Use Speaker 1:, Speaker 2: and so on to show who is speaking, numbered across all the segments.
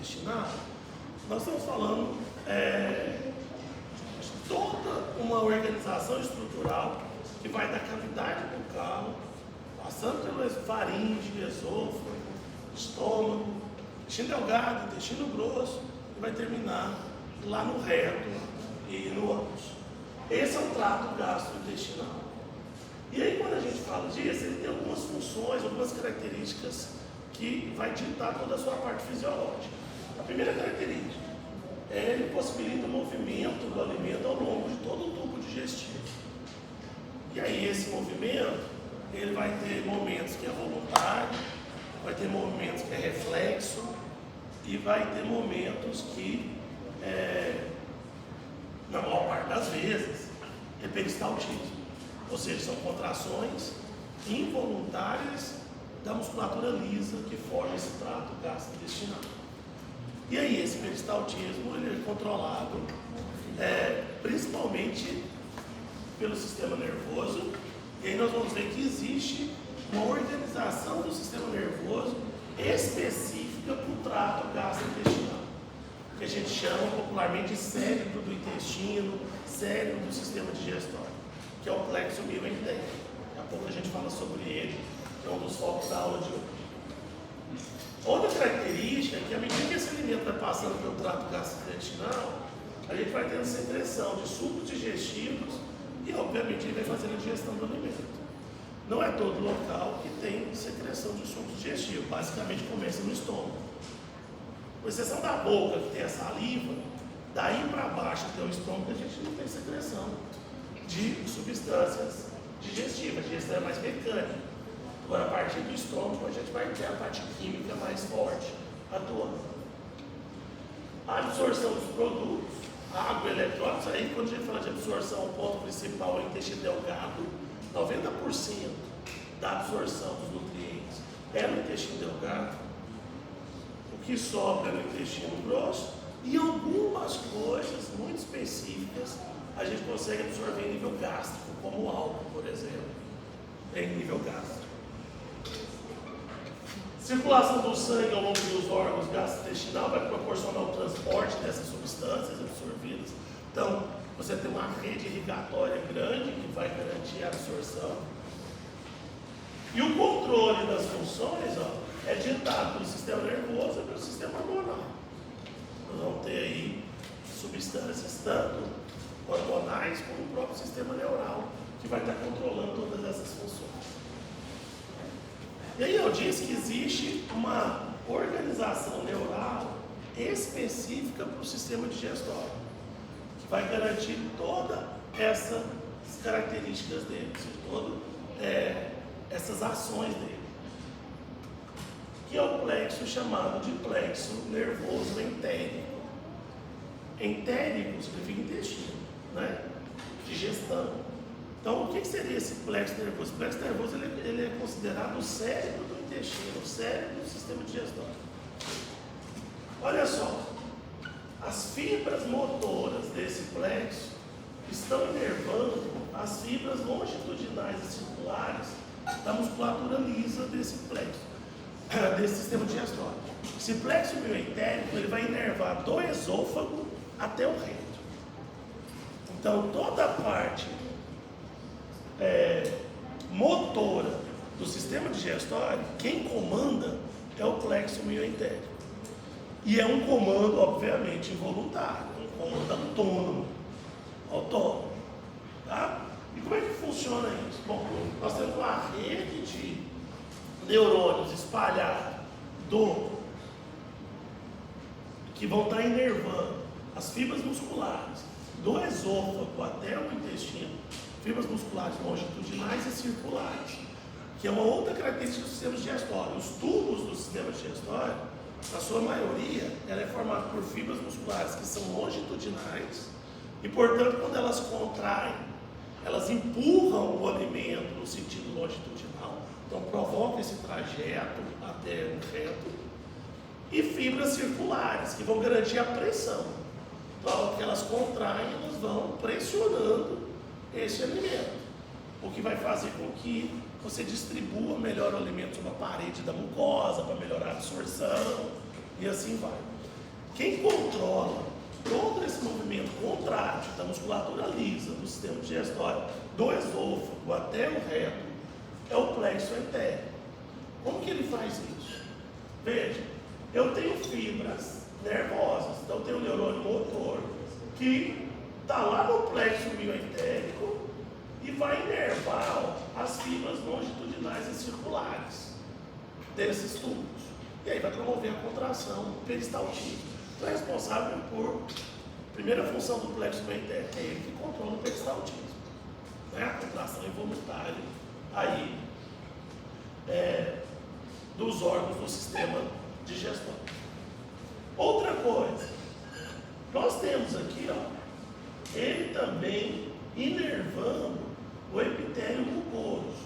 Speaker 1: gastrointestinal, nós estamos falando de toda uma organização estrutural que vai da cavidade bucal, passando pelo faringe, esôfago, estômago, intestino delgado, intestino grosso, e vai terminar lá no reto e no ânus. Esse é o trato gastrointestinal. E aí, quando a gente fala disso, ele tem algumas funções, algumas características que vai ditar toda a sua parte fisiológica. A primeira característica é ele possibilita o movimento do alimento ao longo de todo o tubo digestivo. E aí, esse movimento, ele vai ter momentos que é voluntário, vai ter momentos que é reflexo e vai ter momentos que, na maior parte das vezes, é peristaltismo. Ou seja, são contrações involuntárias da musculatura lisa que forma esse trato gastrointestinal. E aí, esse peristaltismo ele é controlado principalmente pelo sistema nervoso. E aí nós vamos ver que existe uma organização do sistema nervoso específica para o trato gastrointestinal, que a gente chama popularmente de cérebro do intestino, cérebro do sistema digestório, que é o plexo mioentérico. Daqui a pouco a gente fala sobre ele, que é um dos focos da aula de hoje. Outra característica é que, à medida que esse alimento vai passando pelo trato gastrointestinal, a gente vai tendo secreção de sucos digestivos e, obviamente, ele vai fazendo a digestão do alimento. Não é todo local que tem secreção de sucos digestivos, basicamente começa no estômago. Com exceção da boca, que tem a saliva, daí para baixo até o estômago, a gente não tem secreção de substâncias digestivas. A digestão é mais mecânica. Agora, a partir do estômago, a gente vai ter a parte química mais forte atuando. A absorção dos produtos, água, eletrólitos, aí quando a gente fala de absorção, o ponto principal é o intestino delgado. 90% da absorção dos nutrientes é no intestino delgado. O que sobra é no intestino grosso. E algumas coisas muito específicas a gente consegue absorver em nível gástrico, como o álcool, por exemplo, em nível gástrico. Circulação do sangue ao longo dos órgãos gastrointestinal vai proporcionar o transporte dessas substâncias absorvidas. Então, você tem uma rede irrigatória grande que vai garantir a absorção. E o controle das funções é ditado pelo sistema nervoso e pelo sistema hormonal. Nós vamos ter aí substâncias tanto hormonais como o próprio sistema neural que vai estar controlando todas essas funções. E aí eu disse que existe uma organização neural específica para o sistema digestório, que vai garantir todas essas características dele, todas essas ações dele, que é o plexo chamado de plexo nervoso entérico. Entérico significa intestino, né? Digestão. Então, o que seria esse plexo nervoso? O plexo nervoso ele é considerado o cérebro do intestino, o cérebro do sistema digestório. Olha só, as fibras motoras desse plexo estão inervando as fibras longitudinais e circulares da musculatura lisa desse plexo, desse sistema digestório. Esse plexo mioentérico ele vai inervar do esôfago até o reto. Então, toda a parte motora do sistema digestório, quem comanda é o plexo mioentérico. E é um comando, obviamente, involuntário, um comando autônomo. Tá? E como é que funciona isso? Bom, nós temos uma rede de neurônios espalhados que vão estar inervando as fibras musculares do esôfago até o intestino, fibras musculares longitudinais e circulares, que é uma outra característica do sistema digestório. Os tubos do sistema digestório, na sua maioria, ela é formada por fibras musculares que são longitudinais e, portanto, quando elas contraem, elas empurram o alimento no sentido longitudinal, então provoca esse trajeto até o reto, e fibras circulares, que vão garantir a pressão. Então, que elas contraem, elas vão pressionando esse alimento, o que vai fazer com que você distribua melhor o alimento sobre a parede da mucosa, para melhorar a absorção, e assim vai. Quem controla todo esse movimento contrátil da musculatura lisa, do sistema digestório, do esôfago até o reto, é o plexo entérico. Como que ele faz isso? Veja, eu tenho fibras nervosas, então eu tenho um neurônio motor que está lá no plexo mioentérico e vai inervar as fibras longitudinais e circulares desses tubos. E aí vai promover a contração peristaltítica. Então é responsável por, primeira função do plexo mioentérico, é ele que controla o peristaltismo, né? A contração involuntária aí dos órgãos do sistema digestório. Outra coisa, nós temos aqui, ó, ele também inervando o epitélio mucoso.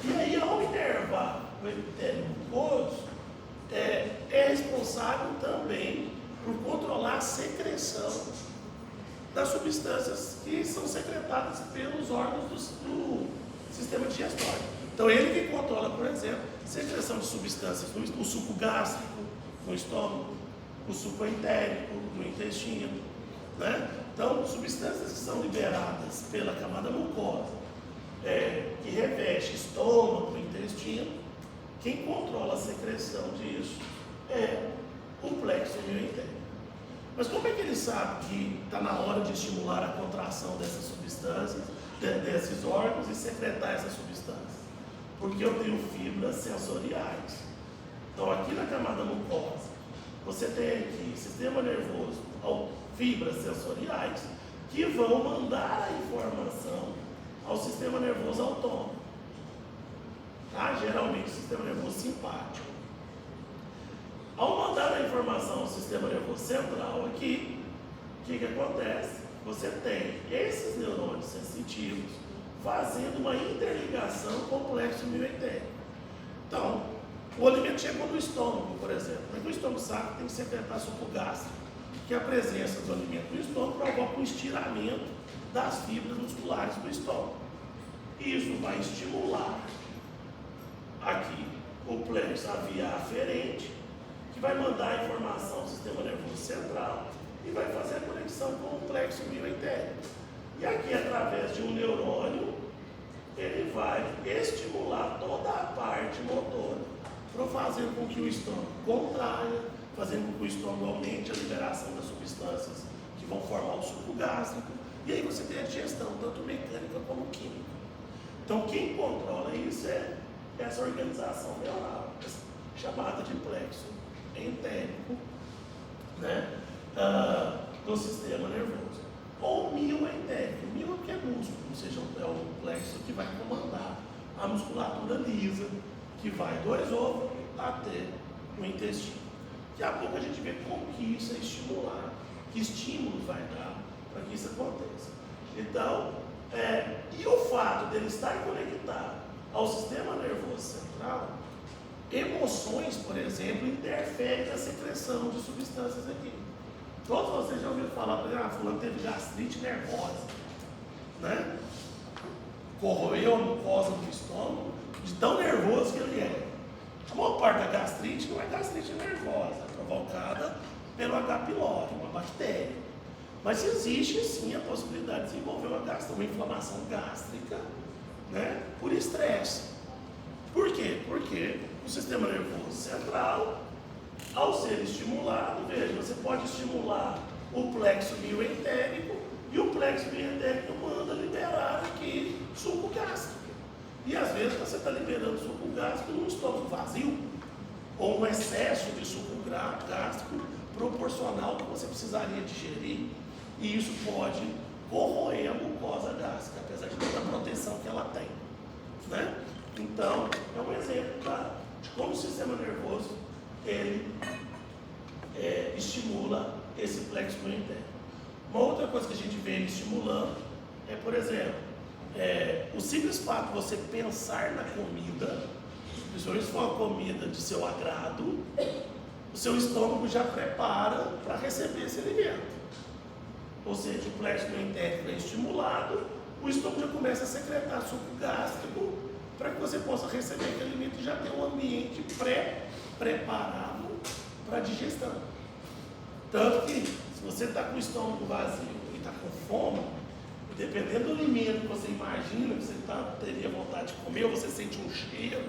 Speaker 1: E aí, ao inervar o epitélio mucoso, é responsável também por controlar a secreção das substâncias que são secretadas pelos órgãos do sistema digestório. Então, ele que controla, por exemplo, a secreção de substâncias no suco gástrico, no estômago, o suco entérico, no intestino, né? Então, substâncias que são liberadas pela camada mucosa, que reveste estômago, intestino, quem controla a secreção disso é o plexo mioentérico. Mas como é que ele sabe que está na hora de estimular a contração dessas substâncias, desses órgãos e secretar essas substâncias? Porque eu tenho fibras sensoriais. Então, aqui na camada mucosa, você tem aqui sistema nervoso, fibras sensoriais, que vão mandar a informação ao sistema nervoso autônomo. Tá? Geralmente, o sistema nervoso simpático. Ao mandar a informação ao sistema nervoso central aqui, o que acontece? Você tem esses neurônios sensitivos fazendo uma interligação com o plexo mioentérico. Então, o alimento chegou no estômago, por exemplo. O estômago sabe que tem que secretar suco gástrico, que a presença do alimento no estômago provoca um estiramento das fibras musculares do estômago. Isso vai estimular aqui o plexo aviar aferente, que vai mandar a informação ao sistema nervoso central e vai fazer a conexão com o plexo mioentérico. E aqui, através de um neurônio, ele vai estimular toda a parte motora, fazendo com que o estômago contraia, fazendo com que o estômago aumente a liberação das substâncias que vão formar o suco gástrico, e aí você tem a digestão, tanto mecânica como química. Então, quem controla isso é essa organização neural, chamada de plexo entérico, né, do sistema nervoso. Ou mioentérico. Mio é porque é músculo, ou seja, é o plexo que vai comandar a musculatura lisa, que vai do esôfago até o intestino. Daqui a pouco a gente vê como que isso é estimular, que estímulo vai dar para que isso aconteça. Então, e o fato dele estar conectado ao sistema nervoso central, emoções, por exemplo, interferem na secreção de substâncias aqui. Todos vocês já ouviram falar, fulano teve gastrite nervosa, né? Corroeu a mucosa do estômago, de tão nervoso que ele é. A maior parte da gastrite não é gastrite nervosa, é provocada pelo H. pylori, uma bactéria. Mas existe sim a possibilidade de desenvolver uma inflamação gástrica, né, por estresse. Por quê? Porque o sistema nervoso central, ao ser estimulado, veja, você pode estimular o plexo mioentérico e o plexo mioentérico manda liberar aqui suco gástrico. E às vezes você está liberando suco gástrico num estômago vazio, ou um excesso de suco gástrico proporcional que você precisaria digerir, e isso pode corroer a mucosa gástrica, apesar de toda a proteção que ela tem, né? Então, é um exemplo de como o sistema nervoso ele estimula esse plexo mioentérico. Uma outra coisa que a gente vê ele estimulando é, por exemplo, o simples fato de você pensar na comida, principalmente se for uma comida de seu agrado, o seu estômago já prepara para receber esse alimento. Ou seja, o plexo mioentérico é estimulado, o estômago já começa a secretar suco gástrico para que você possa receber aquele alimento e já ter um ambiente pré-preparado para a digestão. Tanto que, se você está com o estômago vazio e está com fome, dependendo do alimento que você imagina que você teria vontade de comer, ou você sente um cheiro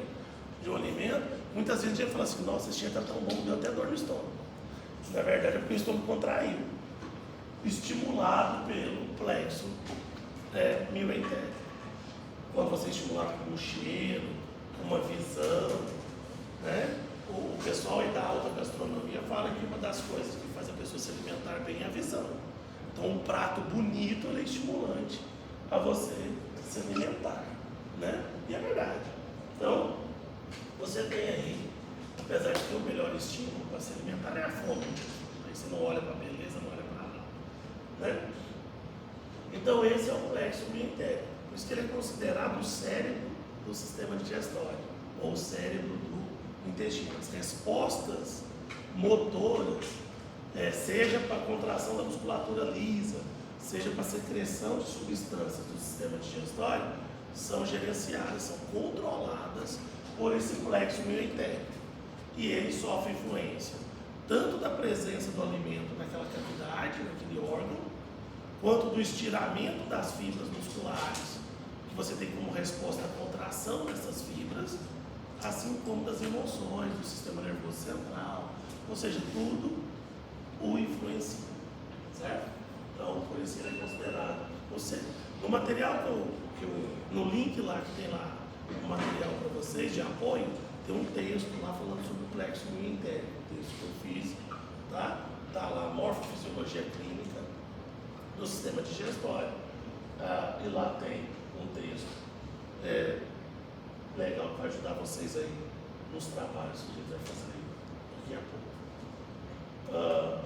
Speaker 1: de um alimento, muitas vezes a gente fala assim, nossa, esse cheiro está tão bom, deu até dor no estômago. Na verdade é porque o estômago contraiu, estimulado pelo plexo mioentérico. Quando você é estimulado com um cheiro, com uma visão, né? O pessoal aí da alta gastronomia fala que uma das coisas que faz a pessoa se alimentar bem é a visão. Então um prato bonito é estimulante a você se alimentar, né? E é verdade. Então, você tem aí, apesar de ter o melhor estímulo para se alimentar é a fome. Aí você não olha para a beleza, não olha para nada, né? Então esse é o plexo mioentérico. Por isso que ele é considerado o cérebro do sistema digestório, ou o cérebro do intestino. As respostas motoras, seja para a contração da musculatura lisa, seja para a secreção de substâncias do sistema digestório, são gerenciadas, são controladas por esse plexo mioentérico. E ele sofre influência tanto da presença do alimento naquela cavidade, naquele órgão, quanto do estiramento das fibras musculares, que você tem como resposta a contração dessas fibras, assim como das emoções, do sistema nervoso central, ou seja, tudo o influencia, certo? Então, por isso ele é considerado. No material no link lá que tem lá, um material para vocês de apoio, tem um texto lá falando sobre o plexo mioentérico, um texto que eu fiz, tá? Tá lá, Morfofisiologia Clínica do Sistema Digestório, e lá tem um texto legal para ajudar vocês aí nos trabalhos que a gente vai fazer daqui a pouco.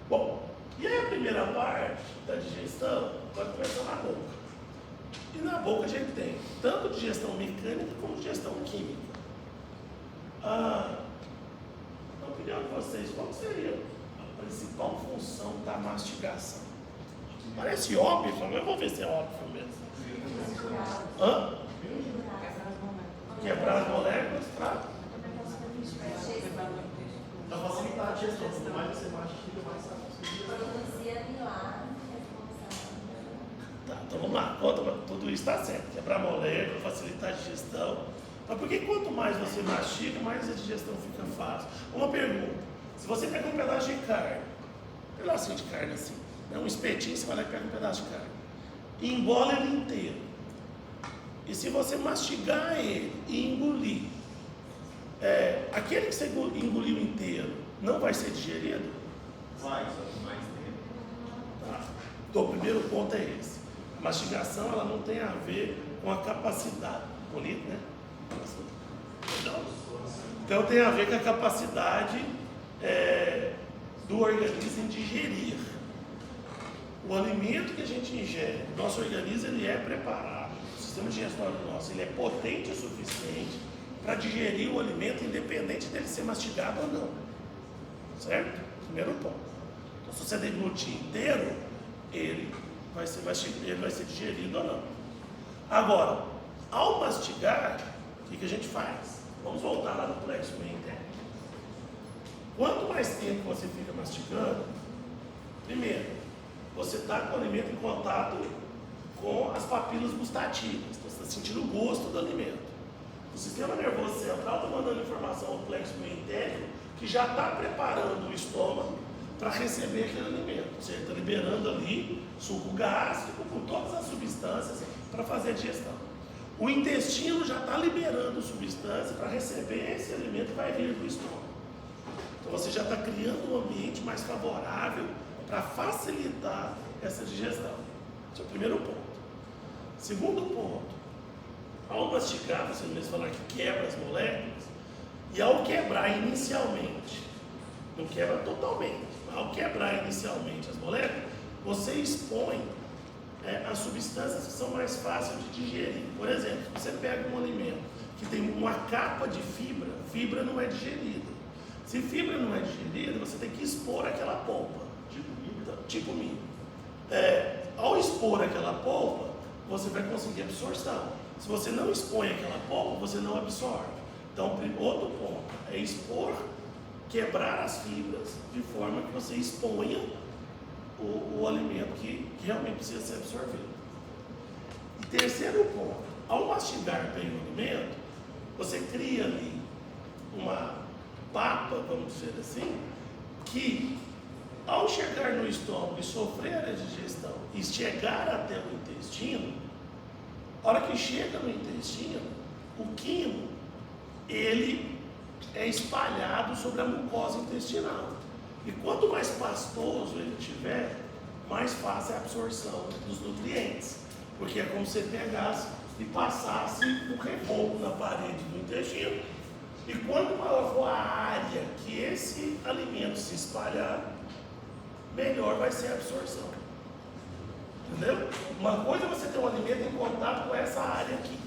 Speaker 1: Bom, e aí a primeira parte da digestão vai começar na boca. E na boca a gente tem tanto digestão mecânica como digestão química. Na opinião de vocês, qual seria a principal função da mastigação? Parece óbvio, mas eu vou ver se é óbvio mesmo. Quebrar as moléculas para facilitar a digestão. Quanto mais você mastiga, mais você consegue. Tá, então vamos lá. Tudo isso está certo. Quebrar moléculas, facilitar a digestão. Mas por que quanto mais você mastiga, mais a digestão fica fácil? Uma pergunta. Se você pega um pedaço de carne, um pedacinho de carne assim, um espetinho, você vai lá e pega um pedaço de carne e engole ele inteiro. E se você mastigar ele e engolir, aquele que você engoliu inteiro não vai ser digerido?
Speaker 2: Vai, só que mais tempo.
Speaker 1: Tá. Então o primeiro ponto é esse. A mastigação ela não tem a ver com a capacidade. Bonito, né? Então tem a ver com a capacidade do organismo em digerir. O alimento que a gente ingere, nosso organismo ele é preparado, o sistema digestório nosso ele é potente o suficiente para digerir o alimento independente dele ser mastigado ou não. Certo? Primeiro ponto. Então se você deglutir inteiro, ele vai ser digerido ou não. Agora, ao mastigar, o que a gente faz? Vamos voltar lá no plexo mioentérico. Quanto mais tempo você fica mastigando, primeiro, você está com o alimento em contato com as papilas gustativas, então você está sentindo o gosto do alimento. O sistema nervoso central está mandando informação ao plexo mioentérico que já está preparando o estômago para receber aquele alimento. Ou seja, está liberando ali suco gástrico com todas as substâncias para fazer a digestão. O intestino já está liberando substância para receber esse alimento que vai vir do estômago. Então você já está criando um ambiente mais favorável para facilitar essa digestão. Esse é o primeiro ponto. Segundo ponto, ao mastigar, você mesmo falar que quebra as moléculas, e ao quebrar inicialmente, não quebra totalmente, mas ao quebrar inicialmente as moléculas, você expõe as substâncias que são mais fáceis de digerir. Por exemplo, você pega um alimento que tem uma capa de fibra, fibra não é digerida. Se fibra não é digerida, você tem que expor aquela polpa. Tipo milho. Ao expor aquela polpa, você vai conseguir absorção. Se você não expõe aquela polpa, você não absorve. Então, outro ponto é expor quebrar as fibras de forma que você exponha o alimento que realmente precisa ser absorvido. E terceiro ponto, ao mastigar bem o alimento, você cria ali uma papa, vamos dizer assim, que ao chegar no estômago e sofrer a digestão e chegar até o intestino, a hora que chega no intestino, o quimo, ele é espalhado sobre a mucosa intestinal. E quanto mais pastoso ele tiver, mais fácil é a absorção dos nutrientes. Porque é como se você pegasse e passasse um reboco na parede do intestino. E quanto maior for a área que esse alimento se espalhar, melhor vai ser a absorção. Entendeu? Uma coisa é você ter um alimento em contato com essa área aqui.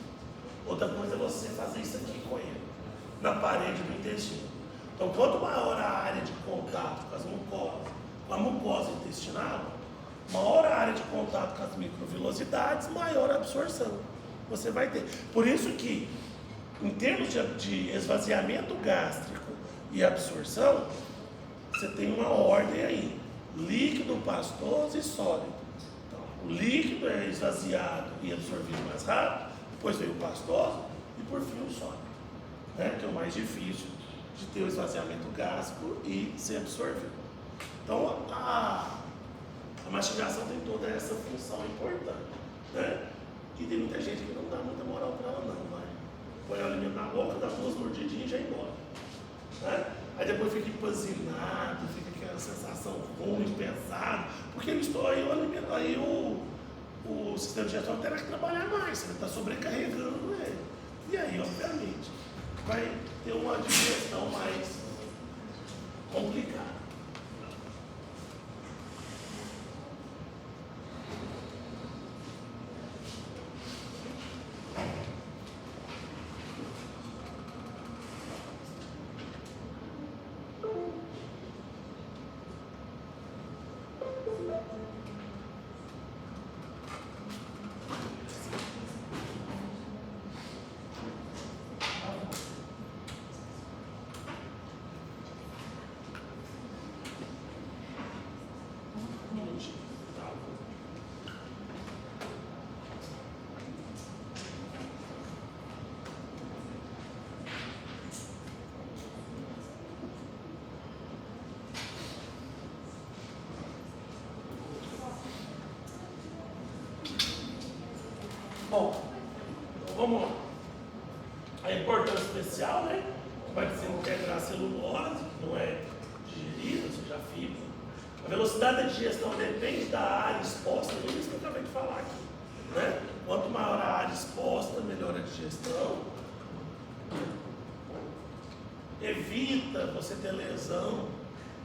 Speaker 1: Outra coisa é você fazer isso aqui com ele, na parede do intestino. Então, quanto maior a área de contato com a mucosa intestinal, maior a área de contato com as microvilosidades, maior a absorção você vai ter. Por isso que, em termos de esvaziamento gástrico e absorção, você tem uma ordem aí: líquido, pastoso e sólido. Então, o líquido é esvaziado e absorvido mais rápido, depois vem o pastoso e por fim o sólido, né? Que é o mais difícil de ter o esvaziamento gástrico e ser absorvido. Então a mastigação tem toda essa função importante, né? E tem muita gente que não dá muita moral para ela não, vai. Põe o alimento na boca, dá 2 mordidinhas e já embora, né? Aí depois fica empanzinado, fica aquela sensação ruim, pesada, porque aí o sistema digestório terá que trabalhar mais, você está sobrecarregando ele. E aí, obviamente, vai ter uma digestão mais complicada. Bom, então vamos lá. A importância especial, né? Vai desintegrar celulose, que não é digerida, ou seja, a fibra. A velocidade da digestão depende da área exposta, é isso que eu acabei de falar aqui, né? Quanto maior a área exposta, melhor a digestão. Evita você ter lesão,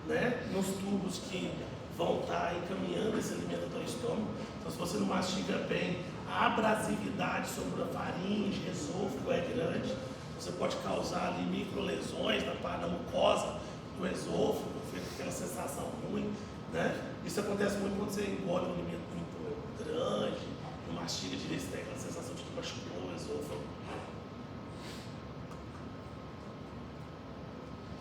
Speaker 1: né? Nos tubos que vão estar encaminhando esse alimento ao estômago. Então, se você não mastiga bem, a abrasividade sobre a faringe, esôfago é grande. Você pode causar ali microlesões na mucosa do esôfago, fica aquela sensação ruim, né? Isso acontece muito quando você engole um alimento muito grande, não mastiga direito, você tem aquela sensação de que machucou o esôfago.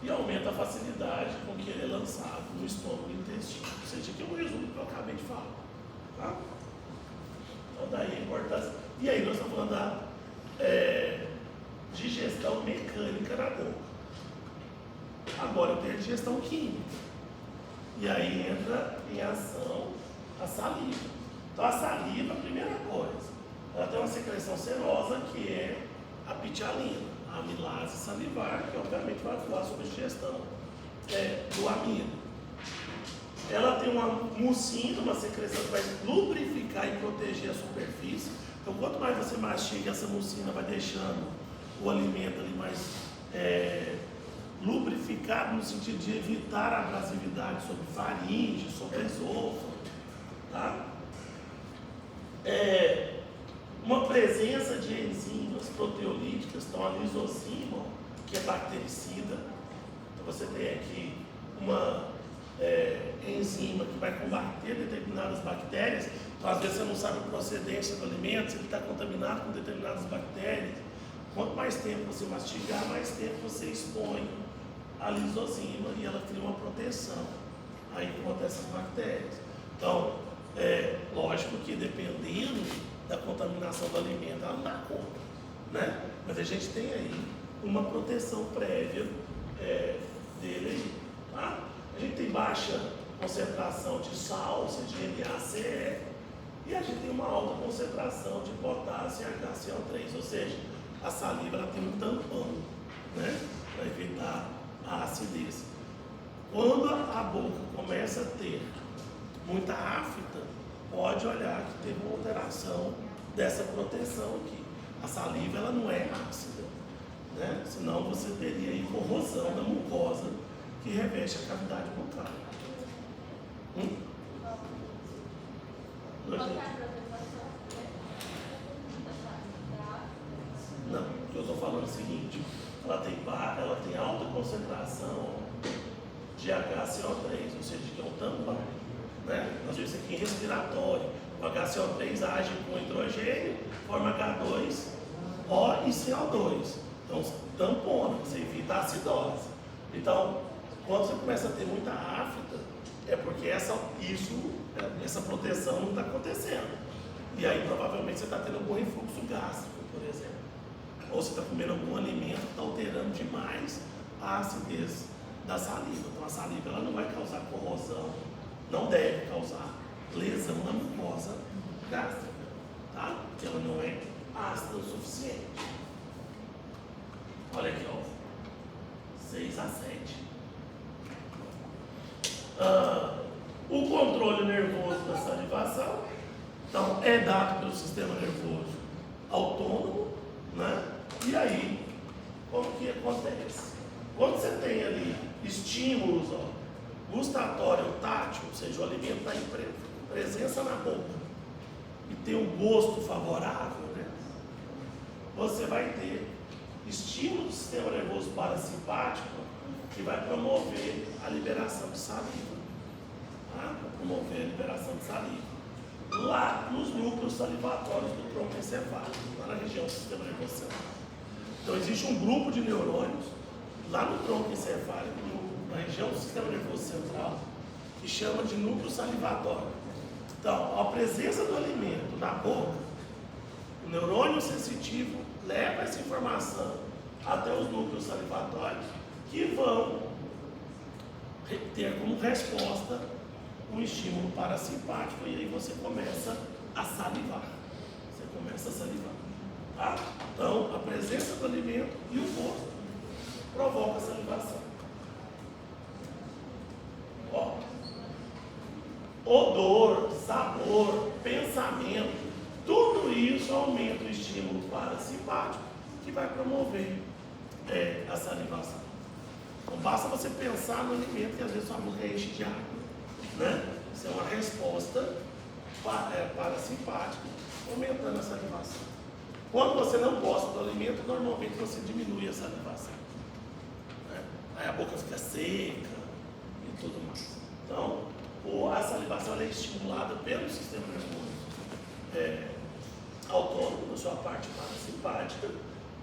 Speaker 1: E aumenta a facilidade com que ele é lançado no estômago e intestino. Ou seja, aqui é um resumo que eu acabei de falar. Tá? Então daí a importância. E aí nós estamos falando da digestão mecânica na boca. Agora eu tenho a digestão química. E aí entra em ação a saliva. Então a saliva, a primeira coisa, ela tem uma secreção serosa que é a pitialina, a amilase salivar, que obviamente vai atuar sobre a digestão do amido. Ela tem uma mucina, uma secreção que vai lubrificar e proteger a superfície. Então, quanto mais você mastiga, essa mucina vai deixando o alimento ali mais lubrificado, no sentido de evitar a abrasividade sobre faringe, sobre esôfago. Tá? Uma presença de enzimas proteolíticas, então a lisozima, que é bactericida. Então, você tem aqui uma enzima que vai combater determinadas bactérias. Então, às vezes você não sabe a procedência do alimento, se ele está contaminado com determinadas bactérias. Quanto mais tempo você mastigar, mais tempo você expõe a lisozima e ela cria uma proteção aí contra essas bactérias. Então, lógico que dependendo da contaminação do alimento, ela não dá conta, né? Mas a gente tem aí uma proteção prévia dele aí, tá? A gente tem baixa concentração de sal, ou seja, NaCl, e a gente tem uma alta concentração de potássio e HCl3, ou seja, a saliva ela tem um tampão, né, para evitar a acidez. Quando a boca começa a ter muita afta, pode olhar que teve uma alteração dessa proteção aqui. A saliva ela não é ácida, né? Senão você teria aí corrosão da mucosa que reveste a cavidade bucal. Não, o que eu estou falando é o seguinte, ela tem alta concentração de HCO3, ou seja, que é um tampão, né? Nós vimos aqui em respiratório, o HCO3 age com hidrogênio, forma H2O e CO2, então tampona, você evita a acidose. Então, quando você começa a ter muita afta, é porque essa proteção não está acontecendo. E aí provavelmente você está tendo algum refluxo gástrico, por exemplo. Ou você está comendo algum alimento que está alterando demais a acidez da saliva. Então a saliva ela não vai causar corrosão, não deve causar lesão na mucosa gástrica, tá? Porque ela não é ácida o suficiente. Olha aqui, ó. 6 a 7. O controle nervoso da salivação, então, é dado pelo sistema nervoso autônomo, né? E aí, como que acontece? Quando você tem ali estímulos, ó, gustatório tátil, ou seja, o alimento está em presença na boca e tem um gosto favorável, né? Você vai ter estímulo do sistema nervoso parasimpático que vai promover a liberação de saliva, tá? Vai promover a liberação de saliva lá nos núcleos salivatórios do tronco encefálico, lá na região do sistema nervoso central. Então existe um grupo de neurônios lá no tronco encefálico, na região do sistema nervoso central, que chama de núcleo salivatório. Então, a presença do alimento na boca, o neurônio sensitivo leva essa informação até os núcleos salivatórios, que vão ter como resposta um estímulo parasimpático, e aí você começa a salivar. Tá? Então, a presença do alimento e o gosto provoca a salivação. Ó, odor, sabor, pensamento, tudo isso aumenta o estímulo parasimpático que vai promover a salivação. Então, basta você pensar no alimento que às vezes sua boca enche de água, né? Isso é uma resposta parasimpática, aumentando a salivação. Quando você não gosta do alimento, normalmente você diminui a salivação, né? Aí a boca fica seca e tudo mais. Então, a salivação é estimulada pelo sistema nervoso autônomo, na sua parte parasimpática,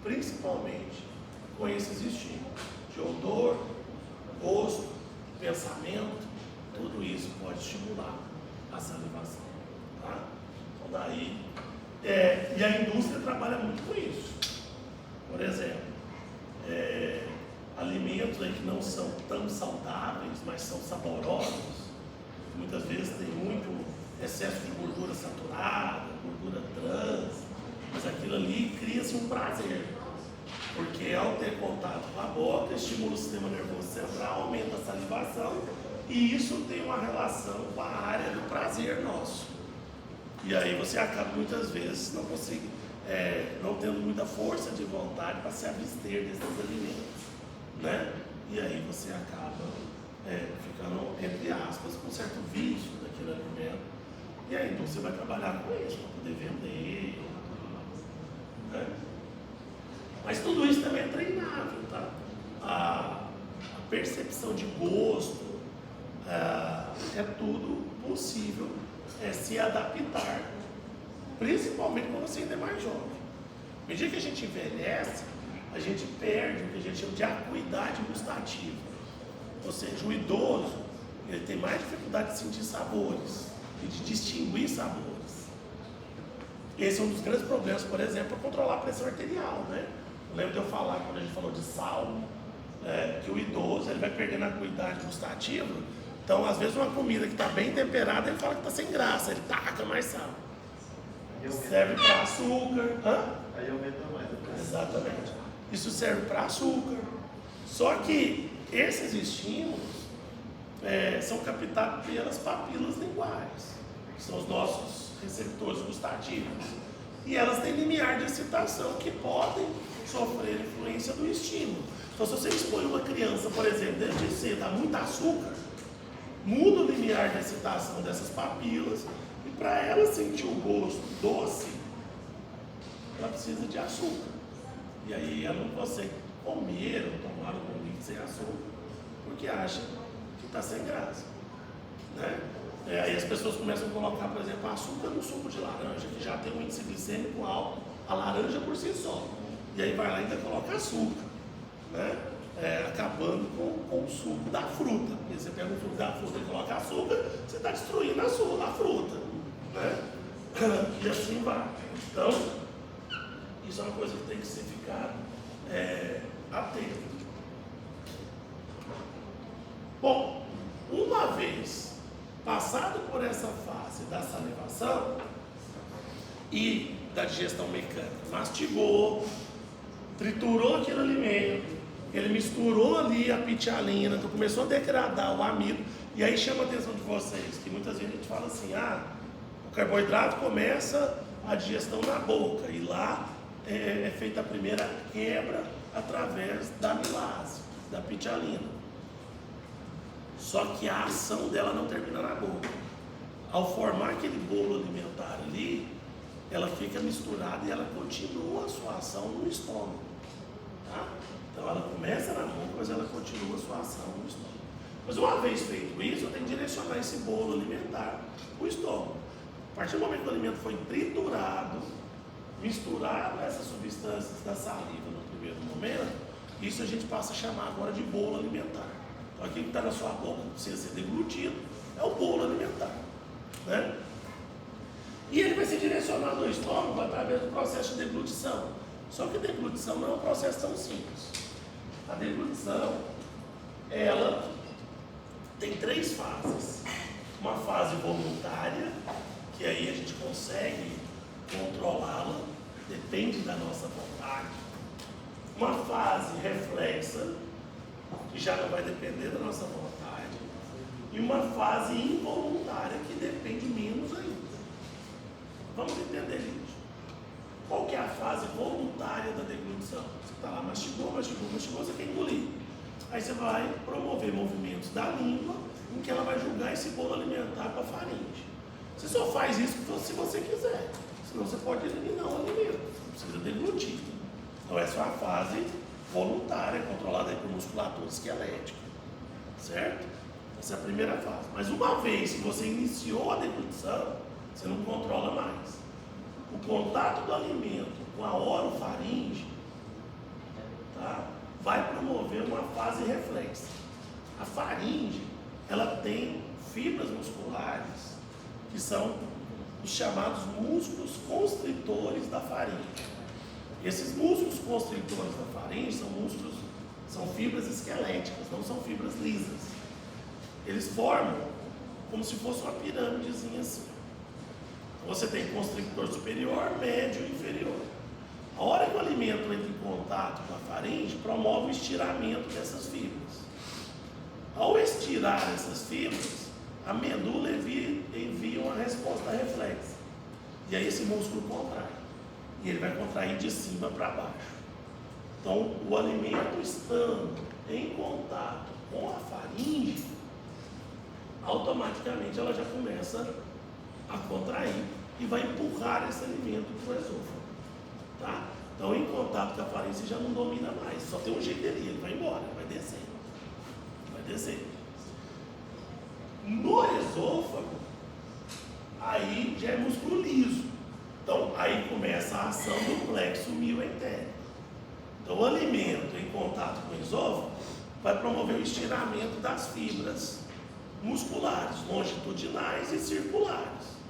Speaker 1: principalmente com esses estímulos de odor, gosto, pensamento, tudo isso pode estimular a salivação, tá? Então daí, e a indústria trabalha muito com isso. Por exemplo, alimentos aí que não são tão saudáveis, mas são saborosos, muitas vezes tem muito excesso de gordura saturada, gordura trans, mas aquilo ali cria-se um prazer, porque ao ter contato com a boca, estimula o sistema nervoso central, aumenta a salivação, e isso tem uma relação com a área do prazer nosso. E aí você acaba muitas vezes não tendo muita força de vontade para se abster desses alimentos, né? E aí você acaba ficando, entre aspas, com um certo vício daquele alimento. E aí então você vai trabalhar com isso, para poder vender, né? Mas tudo isso também é treinável, tá? A percepção de gosto é tudo possível se adaptar, principalmente quando você ainda é mais jovem. À medida que a gente envelhece, a gente perde o que a gente chama de acuidade gustativa. Ou seja, o idoso, ele tem mais dificuldade de sentir sabores e de distinguir sabores. Esse é um dos grandes problemas, por exemplo, para controlar a pressão arterial, né? Eu lembro de eu falar, quando a gente falou de sal, que o idoso ele vai perdendo a acuidade gustativa. Então, às vezes, uma comida que está bem temperada, ele fala que está sem graça, ele taca mais sal. Serve para açúcar.
Speaker 2: Aí aumenta mais a pressão.
Speaker 1: Exatamente. Isso serve para açúcar. Só que esses estímulos são captados pelas papilas linguais, que são os nossos receptores gustativos. E elas têm limiar de excitação que podem sofrer influência do estímulo. Então, se você expõe uma criança, por exemplo, desde cedo a muito açúcar, muda o limiar de excitação dessas papilas, e para ela sentir o gosto doce, ela precisa de açúcar. E aí ela não consegue comer ou tomar um bolinho sem açúcar, porque acha que está sem graça, né? Aí as pessoas começam a colocar, por exemplo, açúcar no suco de laranja, que já tem um índice glicêmico alto, a laranja por si só. E aí vai lá e ainda coloca açúcar, né? Acabando com o suco da fruta. Porque você pega o suco da fruta e coloca açúcar, você está destruindo a fruta, né? E assim vai. Então, isso é uma coisa que tem que ser ficado atento. Bom, uma vez passado por essa fase da salivação e da digestão mecânica, mastigou, triturou aquele alimento, ele misturou ali a pitialina, então começou a degradar o amido, e aí chama a atenção de vocês, que muitas vezes a gente fala assim, o carboidrato começa a digestão na boca, e lá é feita a primeira quebra através da amilase, da pitialina. Só que a ação dela não termina na boca. Ao formar aquele bolo alimentar ali, ela fica misturada e ela continua a sua ação no estômago. Tá? Então ela começa na boca, mas ela continua a sua ação no estômago. Mas uma vez feito isso, eu tenho que direcionar esse bolo alimentar para o estômago. A partir do momento que o alimento foi triturado, misturado a essas substâncias da saliva no primeiro momento, isso a gente passa a chamar agora de bolo alimentar. Então aquilo que está na sua boca, não precisa ser deglutido, é o bolo alimentar, né? E ele vai ser direcionado ao estômago através do processo de deglutição. Só que a deglutição não é um processo tão simples. A deglutição, ela tem 3 fases. Uma fase voluntária, que aí a gente consegue controlá-la, depende da nossa vontade. Uma fase reflexa, que já não vai depender da nossa vontade. E uma fase involuntária, que depende menos ainda. Vamos entender isso. Qual que é a fase voluntária da deglutição? Você está lá, mastigou, você quer engolir. Aí você vai promover movimentos da língua, em que ela vai julgar esse bolo alimentar para a faringe. Você só faz isso se você quiser. Senão você pode eliminar o alimento. Você precisa deglutir. Então essa é a fase voluntária, controlada por musculatura esquelética. Certo? Essa é a primeira fase. Mas uma vez que você iniciou a deglutição, você não controla mais. O contato do alimento com a orofaringe, tá, vai promover uma fase reflexa. A faringe, ela tem fibras musculares que são os chamados músculos constritores da faringe. Esses músculos constritores da faringe são fibras esqueléticas, não são fibras lisas. Eles formam como se fosse uma pirâmidezinha assim. Você tem constrictor superior, médio e inferior. A hora que o alimento entra em contato com a faringe, promove o estiramento dessas fibras. Ao estirar essas fibras, a medula envia uma resposta reflexa. E aí esse músculo contrai. E ele vai contrair de cima para baixo. Então, o alimento estando em contato com a faringe, automaticamente ela já começa a contrair e vai empurrar esse alimento para o esôfago, tá? Então, em contato com a faringe, você já não domina mais, só tem um jeito dele, ele vai embora, vai descer. No esôfago, aí já é músculo liso, então aí começa a ação do plexo mioentérico. Então, o alimento em contato com o esôfago, vai promover o estiramento das fibras musculares, longitudinais e circulares.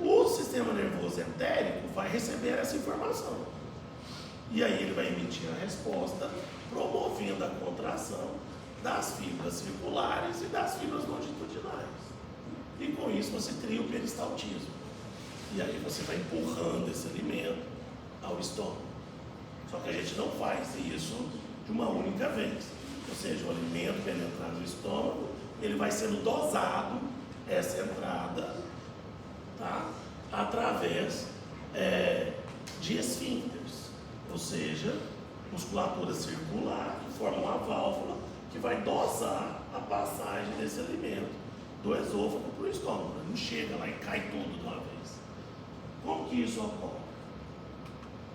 Speaker 1: O sistema nervoso entérico vai receber essa informação. E aí ele vai emitir a resposta, promovendo a contração das fibras circulares e das fibras longitudinais. E com isso você cria o peristaltismo. E aí você vai empurrando esse alimento ao estômago. Só que a gente não faz isso de uma única vez. Ou seja, o alimento penetrar no estômago, ele vai sendo dosado, essa entrada, tá? Através de esfíncteres. Ou seja, musculatura circular, que forma uma válvula que vai dosar a passagem desse alimento do esôfago para o estômago. Não chega lá e cai tudo de uma vez. Como que isso ocorre?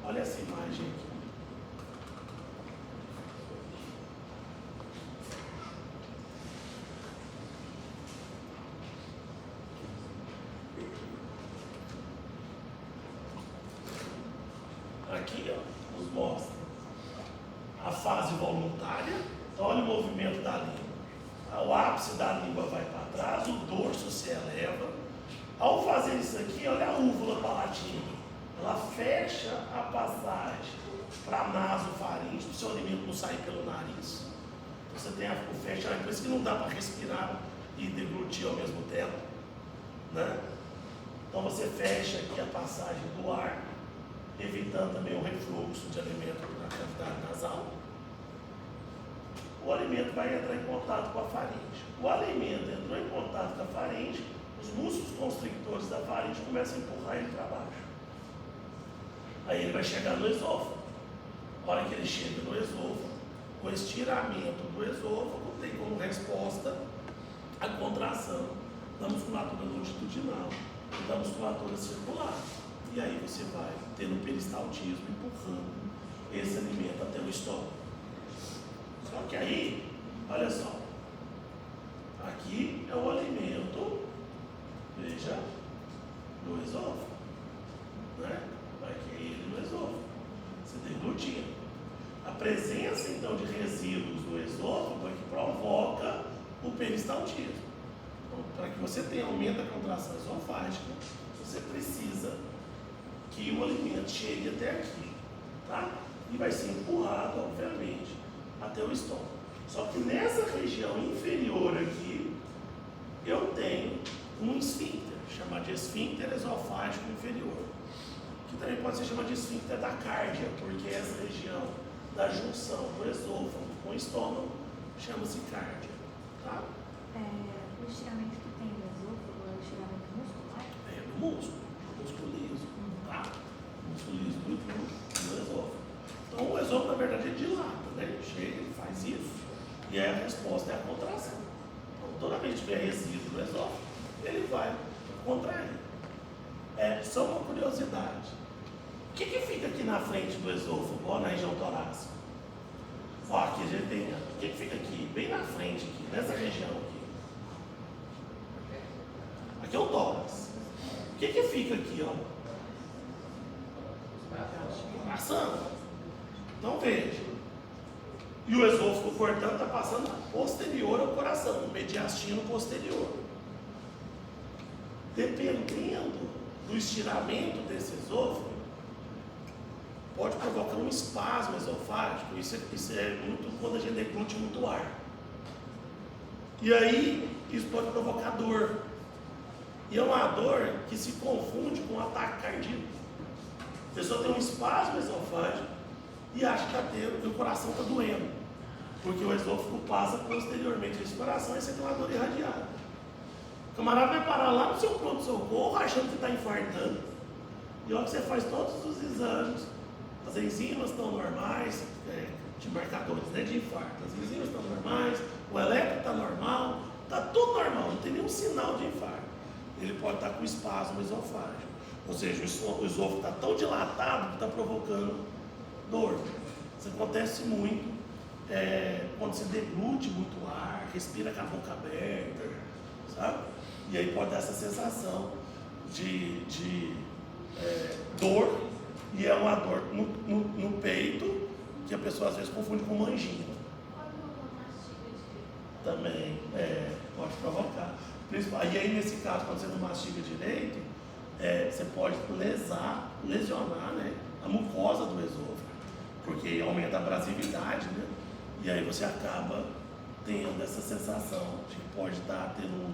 Speaker 1: Olha essa imagem aqui. Aqui, ó, nos mostra a fase voluntária. Então, olha o movimento da língua. O ápice da língua vai para trás, o dorso se eleva. Ao fazer isso aqui, olha a úvula palatina. Ela fecha a passagem para nasofaringe, para o seu alimento não sair pelo nariz. Você tem o fechamento, por isso que não dá para respirar e deglutir ao mesmo tempo, né? Então você fecha aqui a passagem do ar, evitando também o refluxo de alimento na cavidade nasal. O alimento vai entrar em contato com a faringe. O alimento entrou em contato com a faringe, os músculos constrictores da faringe começam a empurrar ele para baixo. Aí ele vai chegar no esôfago. A hora que ele chega no esôfago, o estiramento do esôfago tem como resposta a contração da musculatura longitudinal e da musculatura circular. E aí você vai tendo peristaltismo, empurrando esse alimento até o estômago. Só que aí, olha só, aqui é o alimento, veja, no esôfago, né? Vai que ele no esôfago, você deglutindo. A presença então de resíduos no esôfago é que provoca o peristaltismo. Então, para que você tenha aumento da contração esofágica, você precisa que o alimento chegue até aqui, tá? E vai ser empurrado, obviamente, até o estômago. Só que nessa região inferior aqui, eu tenho um esfíncter, chamado de esfíncter esofágico inferior, que também pode ser chamado de esfíncter da cárdia, porque essa região da junção do esôfago com o estômago chama-se cárdia, tá?
Speaker 3: O estiramento que tem no esôfago é o estiramento muscular?
Speaker 1: É do músculo liso, tá? Músculo liso do esôfago. Então o esôfago na verdade é dilata, né? Ele chega, ele faz isso, e aí a resposta é a contração. Então toda vez que tiver resíduo no esôfago, ele vai contrair. Só uma curiosidade. O que fica aqui na frente do esôfago, ó, na região torácica? Ó, aqui a gente tem, o que fica aqui, bem na frente aqui, nessa região aqui? Aqui é o tórax. O que fica aqui, ó? Passando. Então veja. E o esôfago, portanto, está passando posterior ao coração, o mediastino posterior. Dependendo do estiramento desse esôfago, pode provocar um espasmo esofágico. Isso é muito quando a gente deglute muito ar. E aí, isso pode provocar dor. E é uma dor que se confunde com um ataque cardíaco. A pessoa tem um espasmo esofágico e acha que o coração está doendo, porque o esôfago passa posteriormente ao coração e você tem uma dor irradiada. O camarada vai parar lá no seu pronto-socorro achando que está infartando. E olha que você faz todos os exames, as enzimas estão normais, de marcadores, né, de infarto, as enzimas estão normais, o eletro está normal, está tudo normal, não tem nenhum sinal de infarto. Ele pode estar com espasmo esofágico, ou seja, o esôfago está tão dilatado que está provocando dor. Isso acontece muito quando você deglute muito ar, respira com a boca aberta, sabe? E aí pode dar essa sensação de dor, e é uma dor no peito que a pessoa às vezes confunde com mangina. Também pode provocar. E aí, nesse caso, quando você não mastiga direito, você pode lesionar, né, a mucosa do esôfago, porque aumenta a abrasividade, né? E aí você acaba tendo essa sensação de que pode estar tendo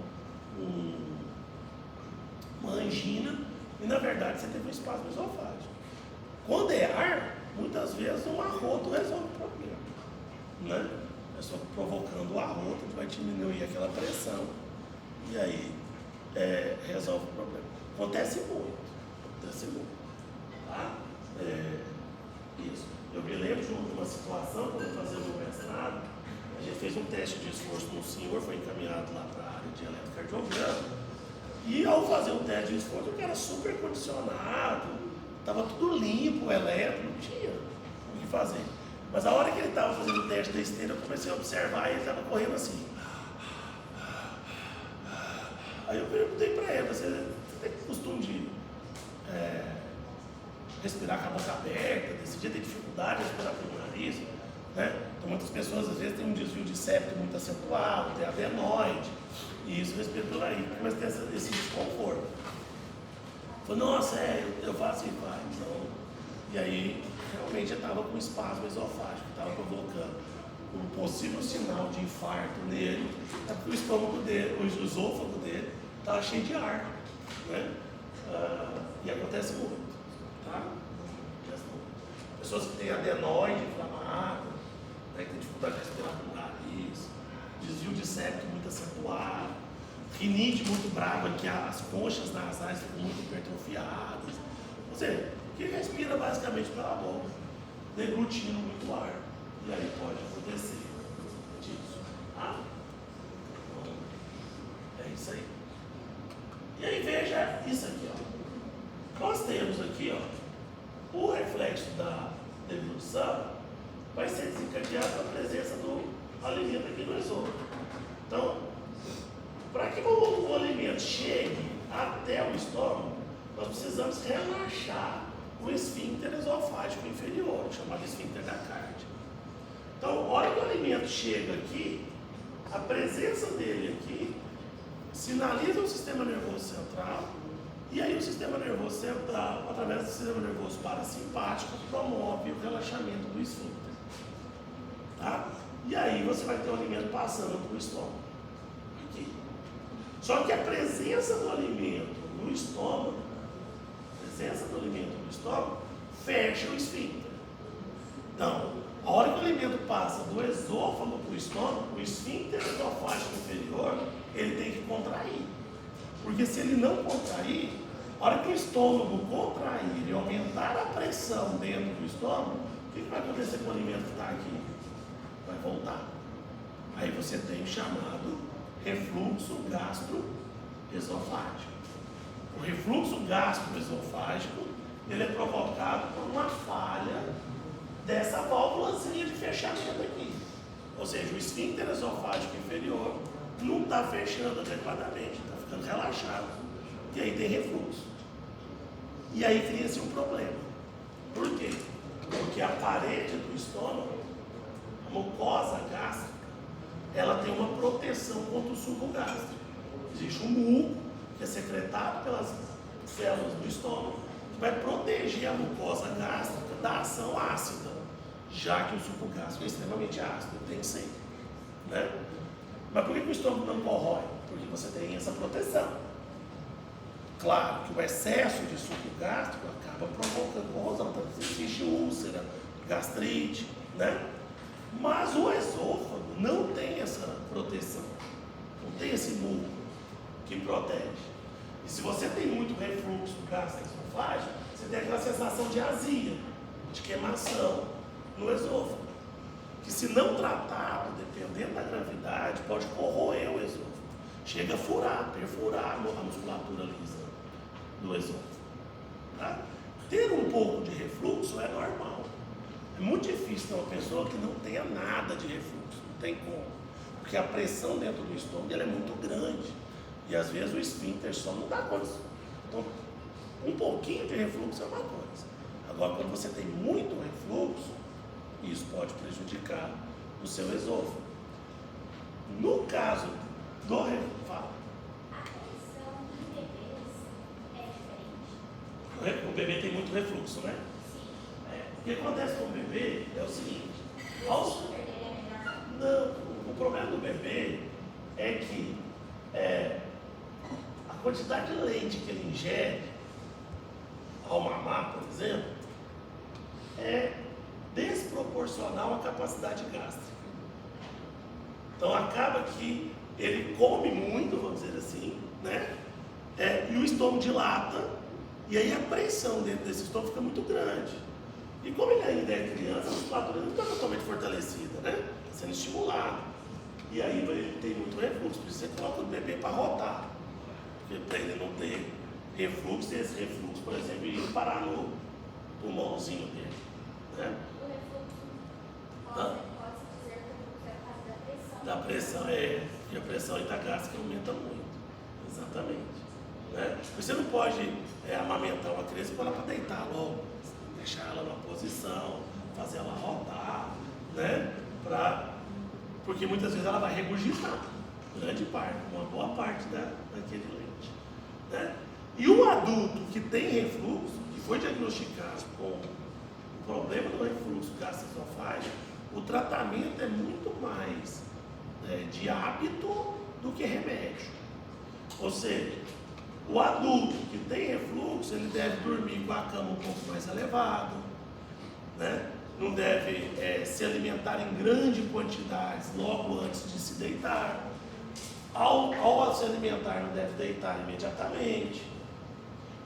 Speaker 1: uma angina e na verdade você teve um espasmo esofágico. Quando é ar, muitas vezes um arroto resolve o problema, né? É só provocando o arroto que vai diminuir aquela pressão e aí resolve o problema. Acontece muito, tá? Isso. Eu me lembro de uma situação, quando eu fazia meu mestrado, a gente fez um teste de esforço no senhor, foi encaminhado lá para a área de eletrocardiograma, e ao fazer o teste de esforço, o cara super condicionado, estava tudo limpo, elétrico, não tinha o que fazer. Mas a hora que ele estava fazendo o teste da esteira, eu comecei a observar e ele estava correndo assim. Aí eu perguntei para ele, você tem costume de respirar com a boca aberta, desse dia tem dificuldade de respirar pelo nariz, né? Então muitas pessoas às vezes têm um desvio de septo muito acentuado, tem adenoide, e isso respira pelo nariz, começa a ter esse desconforto. Falei, nossa, eu faço isso, vai. Então, e aí realmente eu estava com espasmo esofágico, estava provocando um possível sinal de infarto nele, porque o estômago dele, o esôfago dele estava cheio de ar, né? E acontece muito, tá? Acontece muito. Pessoas que têm adenoide inflamada, né, que tem dificuldade de respirar pelo nariz, desvio de septo muito acentuado, rinite muito brava, que as conchas nasais ficam muito hipertrofiadas. Ou seja, que respira basicamente pela boca, deglutindo muito ar. E aí pode acontecer disso. Tá? Então, é isso aí. E aí veja isso aqui, ó. Nós temos aqui, ó, o reflexo da deglutição vai ser desencadeado pela presença do alimento aqui no esôfago. Então, para que o alimento chegue até o estômago, nós precisamos relaxar o esfíncter esofágico inferior, chamado esfíncter da Cardia. Então, a hora que o alimento chega aqui, a presença dele aqui sinaliza o sistema nervoso central, e aí o sistema nervoso central, através do sistema nervoso parasimpático, promove o relaxamento do esfíncter. Tá? E aí você vai ter o alimento passando para o estômago. Aqui. Só que a presença do alimento no estômago, fecha o esfíncter. Então, a hora que o alimento passa do esôfago para o estômago, o esfíncter esofágico inferior, ele tem que contrair. Porque se ele não contrair, a hora que o estômago contrair e aumentar a pressão dentro do estômago, o que vai acontecer com o alimento que está aqui? Vai voltar. Aí você tem o chamado refluxo gastroesofágico. O refluxo gastroesofágico, ele é provocado por uma falha dessa válvulazinha de fechamento aqui. Ou seja, o esfíncter esofágico inferior não está fechando adequadamente, está ficando relaxado. E aí tem refluxo. E aí cria-se um problema. Por quê? Porque a parede do estômago, a mucosa gástrica, ela tem uma proteção contra o suco gástrico. Existe um muco que é secretado pelas células do estômago, que vai proteger a mucosa gástrica da ação ácida, já que o suco gástrico é extremamente ácido, tem que ser. Né? Mas por que o estômago não corrói? Porque você tem essa proteção. Claro que o excesso de suco gástrico acaba provocando corrosão, então existe úlcera, gastrite, né? Mas o esôfago não tem essa proteção, não tem esse muco que protege. E se você tem muito refluxo gastroesofágico, você tem aquela sensação de azia, de queimação no esôfago, que se não tratado, dependendo da gravidade, pode corroer o esôfago. Chega a furar, perfurar a musculatura lisa do esôfago. Tá? Ter um pouco de refluxo é normal. É muito difícil ter uma pessoa que não tenha nada de refluxo, não tem como. Porque a pressão dentro do estômago ela é muito grande. E às vezes o esfíncter só não dá conta. Então, um pouquinho de refluxo é uma coisa. Agora, quando você tem muito refluxo, E isso pode prejudicar o seu esôfago. No caso do refluxo,
Speaker 4: A pressão em bebês é diferente?
Speaker 1: o bebê tem muito refluxo, né?
Speaker 4: Sim.
Speaker 1: O que acontece com o bebê é o seguinte,
Speaker 4: O esfíncter dele é menor?
Speaker 1: não, o problema do bebê é que a quantidade de leite que ele ingere ao mamar, por exemplo, é desproporcional à capacidade gástrica. Então acaba que ele come muito, vamos dizer assim, né? E o estômago dilata, e aí a pressão dentro desse estômago fica muito grande. E como ele ainda é criança, a musculatura não está totalmente fortalecida, né? Está sendo estimulado. E aí ele tem muito refluxo, por isso você coloca o bebê para rotar. Porque para ele não ter refluxo, e esse refluxo, por exemplo, ir parar no pulmãozinho dele, né?
Speaker 4: O refluxo pode-se dizer que o refluxo é por causa da pressão.
Speaker 1: Da pressão, e a pressão intragástrica aumenta muito. Exatamente. Né? Você não pode amamentar uma criança e pôr ela para deitar logo, deixar ela numa posição, fazer ela rodar, né? Porque muitas vezes ela vai regurgitar grande parte, uma boa parte daquele leite. Né? E o adulto que tem refluxo, que foi diagnosticado com o problema do refluxo gastroesofágico, o tratamento é muito mais de hábito do que remédio. Ou seja, o adulto que tem refluxo, ele deve dormir com a cama um pouco mais elevada, né? Não deve se alimentar em grande quantidade logo antes de se deitar. Ao se alimentar, não deve deitar imediatamente.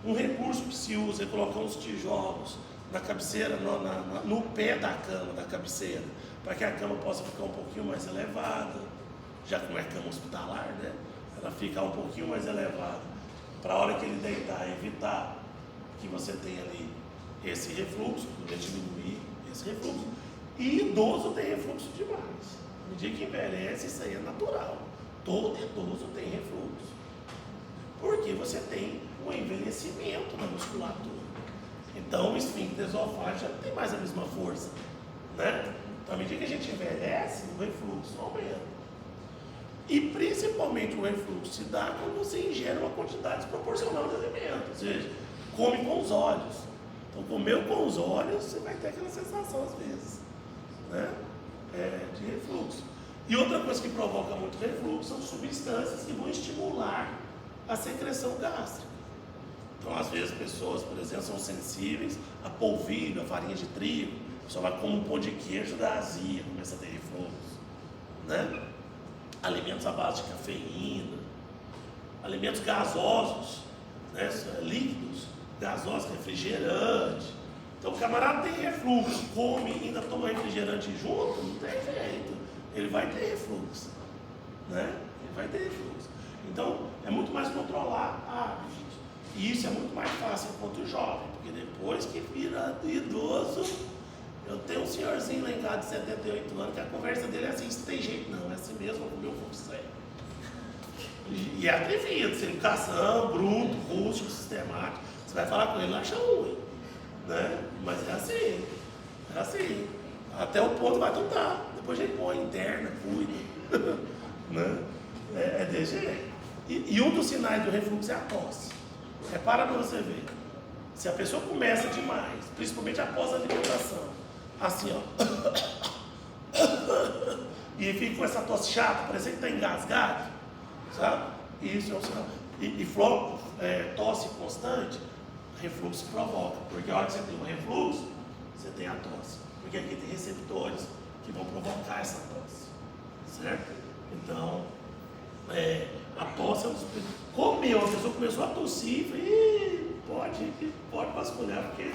Speaker 1: Um recurso que se usa é colocar uns tijolos na cabeceira, no pé da cama, da cabeceira, para que a cama possa ficar um pouquinho mais elevada, já que não é cama hospitalar, né? Ela fica um pouquinho mais elevada, para a hora que ele deitar, evitar que você tenha ali esse refluxo, poder diminuir esse refluxo. E idoso tem refluxo demais. À medida que envelhece, isso aí é natural. Todo idoso tem refluxo. Porque você tem um envelhecimento na musculatura. Então o esfíncter esofágico já não tem mais a mesma força, né? Então à medida que a gente envelhece, o refluxo aumenta. E principalmente o refluxo se dá quando você ingere uma quantidade desproporcional de alimentos, ou seja, come com os olhos. Então comeu com os olhos, você vai ter aquela sensação às vezes, né? De refluxo. E outra coisa que provoca muito refluxo são substâncias que vão estimular a secreção gástrica. Então, às vezes, pessoas, por exemplo, são sensíveis a polvilho, a farinha de trigo. A pessoa vai comer um pão de queijo da azia, começa a ter refluxo, né? Alimentos à base de cafeína, alimentos gasosos, né? Líquidos, gasosos, refrigerante. Então, o camarada tem refluxo, come e ainda toma refrigerante junto, não tem jeito. Ele vai ter refluxo, né? Ele vai ter refluxo. Então, é muito mais controlar hábitos. E isso é muito mais fácil enquanto jovem, porque depois que vira idoso, eu tenho um senhorzinho lá em casa de 78 anos, que a conversa dele é assim, isso tem jeito não, é assim mesmo, vou comer um pouco sério. E é atrevido, sem educação, bruto, rústico, sistemático. Você vai falar com ele, ele acha ruim, né? Mas é assim. Até o ponto vai tentar, depois a gente põe interna, cuida, né? É desse jeito. E um dos sinais do refluxo é a tosse. Repara para você ver. Se a pessoa começa demais, principalmente após a alimentação, assim, ó, e fica com essa tosse chata, parece que está engasgado, sabe? Isso é um sinal. Tosse constante, refluxo provoca, porque a hora que você tem um refluxo, você tem a tosse, porque aqui tem receptores que vão provocar essa tosse, certo? Então, a tosse é um dos... Comeu, a pessoa começou a tossir, falei, pode vasculhar, porque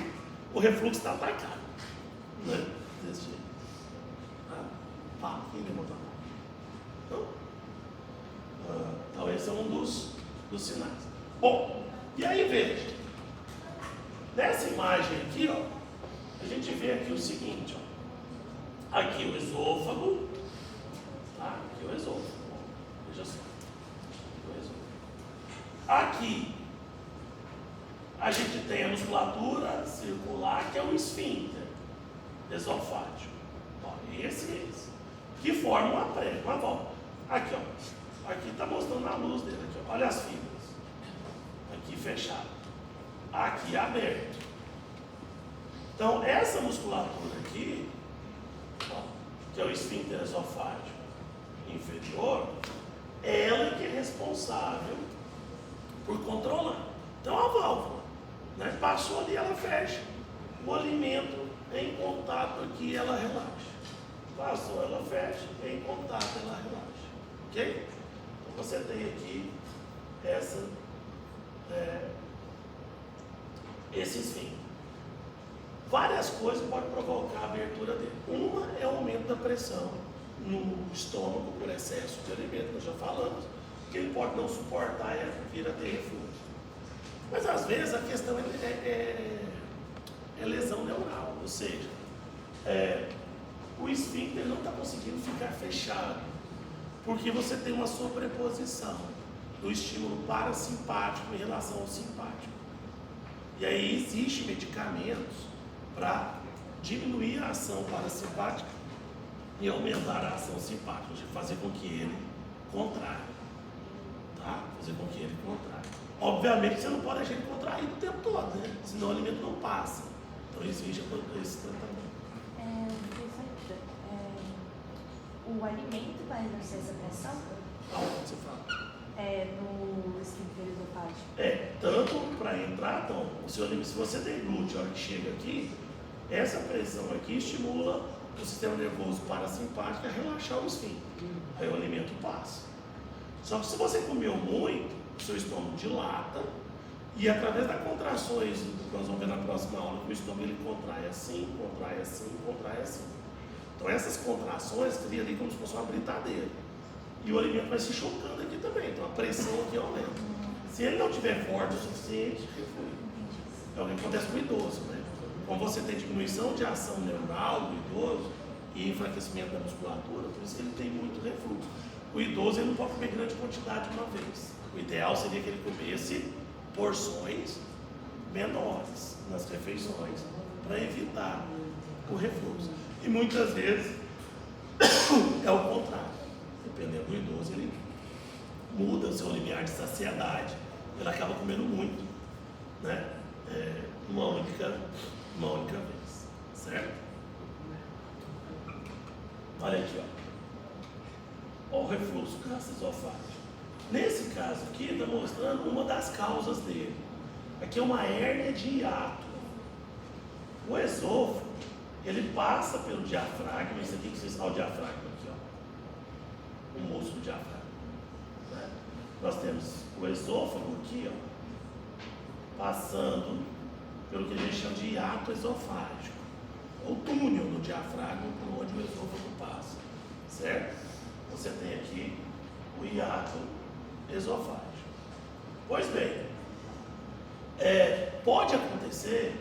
Speaker 1: o refluxo está atacado, né? Desse jeito. Quem levantou a mão? Então, esse é um dos sinais. Bom, e aí veja, nessa imagem aqui, ó, a gente vê aqui o seguinte, ó, aqui o esôfago, tá? Aqui o esôfago, veja só. Aqui a gente tem a musculatura circular, que é o esfíncter esofágico. Esses que formam uma prega, uma volta. Aqui, ó. Aqui está mostrando a luz dele. Aqui, ó. Olha as fibras. Aqui fechado. Aqui aberto. Então, essa musculatura aqui, ó, que é o esfíncter esofágico inferior, ela que é responsável por controlar. Então, a válvula, né, passou ali, ela fecha. O alimento em contato aqui, ela relaxa. Passou, ela fecha. Em contato, ela relaxa. Ok? Então, você tem aqui esse esfíncter. Várias coisas podem provocar a abertura dele. Uma é o aumento da pressão no estômago por excesso de alimento, nós já falamos, que ele pode não suportar e vir a ter refluxo. Mas às vezes a questão é lesão neural, ou seja, o esfíncter não está conseguindo ficar fechado, porque você tem uma sobreposição do estímulo parasimpático em relação ao simpático. E aí existem medicamentos para diminuir a ação parasimpática e aumentar a ação simpática, de fazer com que ele contraia. Tá? Fazer com que ele contraia. Obviamente você não pode deixar ele contraído o tempo todo, né? Senão o alimento não passa. Então existe esse tratamento.
Speaker 3: O alimento vai exercer essa pressão?
Speaker 1: Aonde você fala?
Speaker 3: No esfíncter esofágico.
Speaker 1: Tanto para entrar, então, se você tem glúteo, a hora que chega aqui, essa pressão aqui estimula o sistema nervoso parasimpático a relaxar o esfíncter. Aí o alimento passa. Só que se você comeu muito, o seu estômago dilata e através das contrações, que nós vamos ver na próxima aula, que o estômago ele contrai assim, contrai assim, contrai assim. Então essas contrações criam ali como se fosse uma britadeira. E o alimento vai se chocando aqui também. Então a pressão aqui aumenta. Se ele não tiver forte o suficiente, reflui. É o que acontece com o idoso, né? Como você tem diminuição de ação neural do idoso e enfraquecimento da musculatura, por isso que ele tem muito refluxo. O idoso ele não pode comer grande quantidade de uma vez. O ideal seria que ele comesse porções menores nas refeições para evitar o refluxo. E muitas vezes é o contrário. Dependendo do idoso, ele muda o seu limiar de saciedade, ele acaba comendo muito, né? Uma única vez, certo? Olha aqui, ó. Olha o refluxo gastroesofágico. Nesse caso aqui, está mostrando uma das causas dele. Aqui é uma hérnia de hiato. O esôfago, ele passa pelo diafragma, isso aqui que vocês falam, o diafragma aqui, ó. O músculo diafragma. Né? Nós temos o esôfago aqui, ó, passando pelo que a gente chama de hiato esofágico, ou túnel no diafragma por onde o esôfago passa, certo? Você tem aqui o hiato esofágico. Pois bem, pode acontecer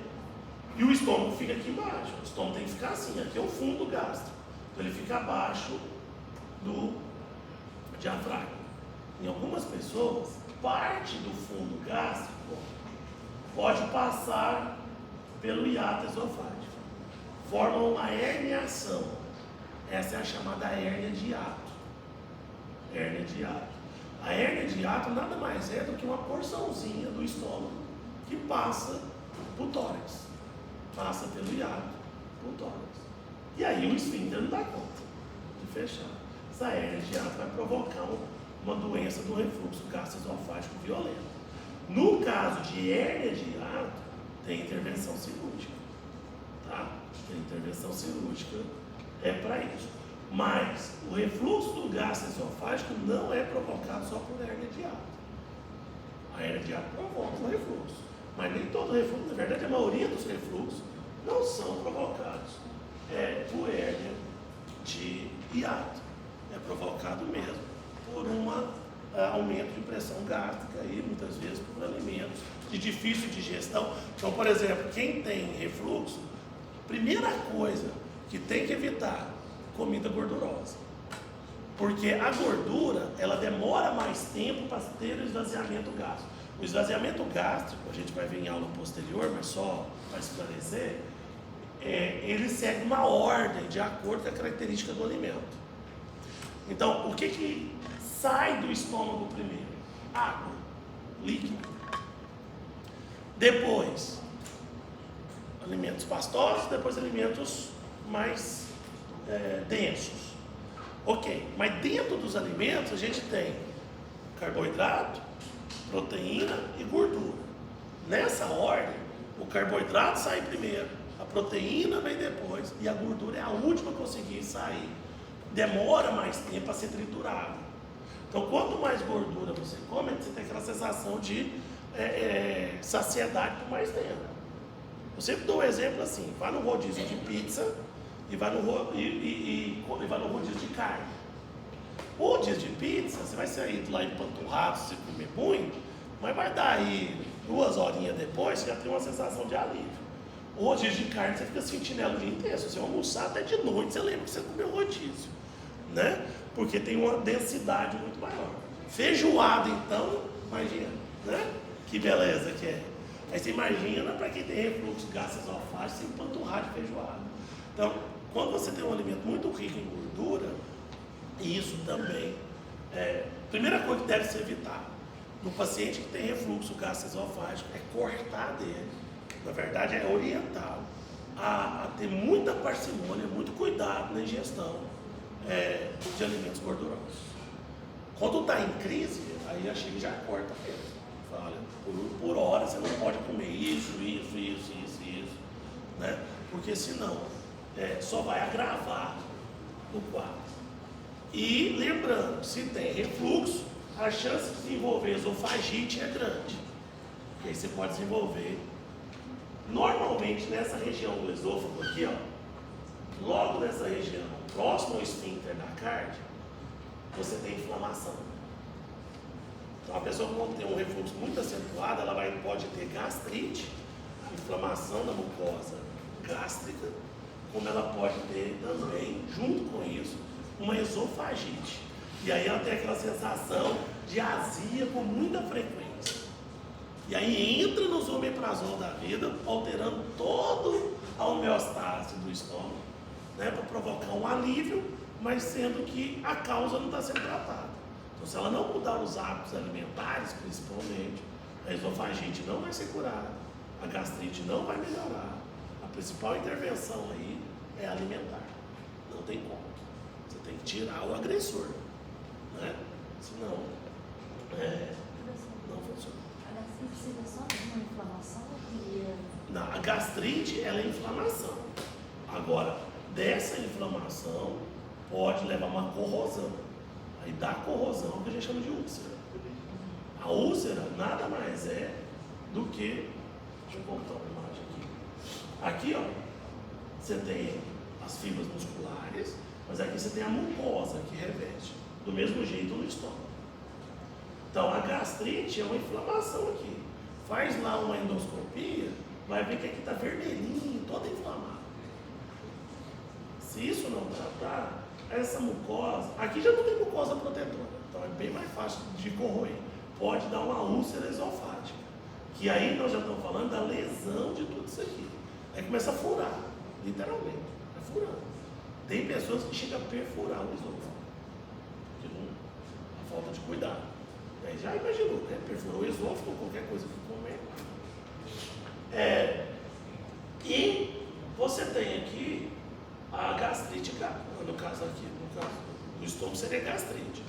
Speaker 1: e o estômago fica aqui embaixo. O estômago tem que ficar assim, aqui é o fundo gástrico, então ele fica abaixo do diafragma. Em algumas pessoas, parte do fundo gástrico pode passar pelo hiato esofágico. Forma uma herniação. Essa é a chamada hérnia de hiato. Hérnia de hiato. A hérnia de hiato nada mais é do que uma porçãozinha do estômago que passa por tórax. Passa pelo hiato, por tórax. E aí o esfíncter não dá conta de fechar. Essa hérnia de hiato vai provocar uma doença do refluxo gastroesofágico violento. No caso de hérnia de hiato, tem intervenção cirúrgica. Tá? Tem intervenção cirúrgica para isso. Mas o refluxo do gastroesofágico não é provocado só por hérnia de hiato. A hérnia de hiato provoca o refluxo. Mas nem todo refluxo, na verdade a maioria dos refluxos não são provocados por hérnia de hiato. É provocado mesmo por aumento de pressão gástrica e muitas vezes por alimentos de difícil digestão. Então, por exemplo, quem tem refluxo, primeira coisa que tem que evitar, comida gordurosa. Porque a gordura, ela demora mais tempo para ter o esvaziamento gástrico. O esvaziamento gástrico, a gente vai ver em aula posterior, mas só para esclarecer, ele segue uma ordem de acordo com a característica do alimento. Então, o que sai do estômago primeiro? Água, líquido. Depois, alimentos pastosos, depois alimentos mais densos. Ok, mas dentro dos alimentos a gente tem carboidrato, proteína e gordura. Nessa ordem, o carboidrato sai primeiro, a proteína vem depois e a gordura é a última a conseguir sair. Demora mais tempo a ser triturada. Então, quanto mais gordura você come, você tem aquela sensação de saciedade por mais tempo. Eu sempre dou um exemplo assim: vai no rodízio de pizza e vai no rodízio de carne. O rodízio de pizza, você vai sair lá empanturrado se comer muito, mas vai dar aí 2 horinhas depois, você já tem uma sensação de alívio. O rodízio de carne, você fica sentindo ela o dia inteiro. Se você almoçar até de noite, você lembra que você comeu rodízio, né? Porque tem uma densidade muito maior. Feijoada, então, imagina, né? Que beleza que é. Aí você imagina para quem tem refluxo gastroesofágico, você empanturrar de feijoada. Então, quando você tem um alimento muito rico em gordura, isso também primeira coisa que deve ser evitar no paciente que tem refluxo gastroesofágico é cortar dele, na verdade é orientá-lo a ter muita parcimônia, muito cuidado na ingestão de alimentos gordurosos. Quando está em crise, aí a Chile já corta mesmo. Fala, por hora você não pode comer isso, né? Porque senão só vai agravar o quadro. E lembrando, se tem refluxo, a chance de desenvolver esofagite é grande. Porque aí você pode desenvolver, normalmente nessa região do esôfago aqui, ó, logo nessa região, próximo ao esfíncter da cardia, você tem inflamação. Então a pessoa que tem um refluxo muito acentuado, ela pode ter gastrite, inflamação da mucosa gástrica, como ela pode ter também, junto com isso, uma esofagite. E aí ela tem aquela sensação de azia com muita frequência. E aí entra no omeprazol da vida, alterando todo a homeostase do estômago, né, para provocar um alívio, mas sendo que a causa não está sendo tratada. Então, se ela não mudar os hábitos alimentares, principalmente, a esofagite não vai ser curada, a gastrite não vai melhorar. A principal intervenção aí é alimentar. Não tem como. Você tem que tirar o agressor, né? Senão, não funciona.
Speaker 3: A gastrite seria só uma inflamação ou teria...
Speaker 1: Não, a gastrite, ela é inflamação. Agora, dessa inflamação, pode levar a uma corrosão. Aí da corrosão que a gente chama de úlcera. A úlcera nada mais é do que... Deixa eu voltar uma imagem aqui. Aqui, ó, você tem as fibras musculares, mas aqui você tem a mucosa que reveste. Do mesmo jeito no estômago. Então, a gastrite é uma inflamação aqui. Faz lá uma endoscopia, vai ver que aqui está vermelhinho, todo inflamado. Se isso não tratar, essa mucosa, aqui já não tem mucosa protetora, então é bem mais fácil de corroer. Pode dar uma úlcera esofágica, que aí nós já estamos falando da lesão de tudo isso aqui. Aí começa a furar, literalmente, vai furando. Tem pessoas que chegam a perfurar o esôfago, a falta de cuidado. Aí já imaginou, né? Perfurou o esôfago, qualquer coisa que comer. E você tem aqui a gastrite, no caso do estômago seria gastrite,